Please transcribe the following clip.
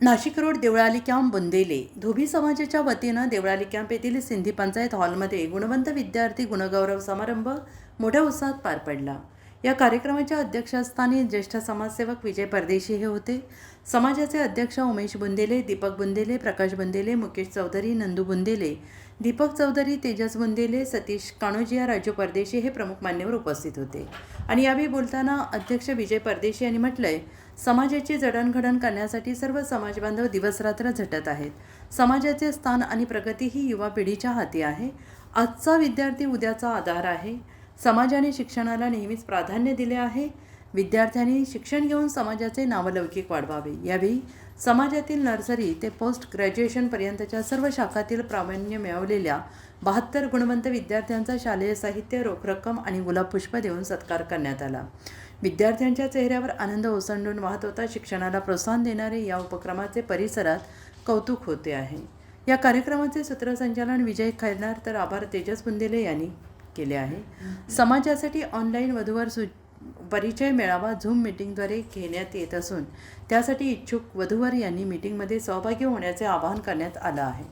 Nashik road Deolali camp Bundele धोबी समाजाच्या वतीनं Deolali camp येथील सिंधी पंचायत हॉलमध्ये गुणवंत विद्यार्थी गुणगौरव समारंभ मोठ्या उत्साहात पार पडला। या कार्यक्रमाच्या अध्यक्षस्थानी ज्येष्ठ समाजसेवक विजय परदेशी हे होते। समाजाचे अध्यक्ष उमेश बुंदेले, दीपक बुंदेले, प्रकाश बुंदेले, मुकेश चौधरी, नंदू बुंदेले, दीपक चौधरी, तेजस बुंदेले, सतीश काणोजिया, राजू परदेशी हे प्रमुख मान्यवर उपस्थित होते। आणि यावेळी बोलताना अध्यक्ष विजय परदेशी यांनी म्हटलंय, समाजाची जडणघडण करण्यासाठी सर्व समाजबांधव दिवसरात्र झटत आहेत। समाजाचे स्थान आणि प्रगती ही युवा पिढीच्या हाती आहे। आजचा विद्यार्थी उद्याचा आधार आहे। समाजाने शिक्षणाला नेहमीच प्राधान्य दिले आहे। विद्यार्थ्यांनी शिक्षण घेऊन समाजाचे नावलौकिक वाढवावे। यावेळी समाजातील नर्सरी ते पोस्ट ग्रॅज्युएशनपर्यंतच्या सर्व शाखातील प्रावीण्य मिळवलेल्या 72 गुणवंत विद्यार्थ्यांचा शालेय साहित्य, रोख रक्कम आणि गुलाबपुष्प देऊन सत्कार करण्यात आला। विद्यार्थ्यांच्या चेहऱ्यावर आनंद ओसंडून वाहत होता। शिक्षणाला प्रोत्साहन देणारे या उपक्रमाचे परिसरात कौतुक होते आहे। या कार्यक्रमाचे सूत्रसंचालन विजय खैरनार तर आभार तेजस बुंदेले यांनी केले आहे। समाजासाठी ऑनलाईन वधूवर परिचय मेळावा झूम मीटिंगद्वारे घेण्यात येत असून त्यासाठी इच्छुक वधूवर यांनी मीटिंगमध्ये सहभागी होण्याचे आवाहन करण्यात आलं आहे।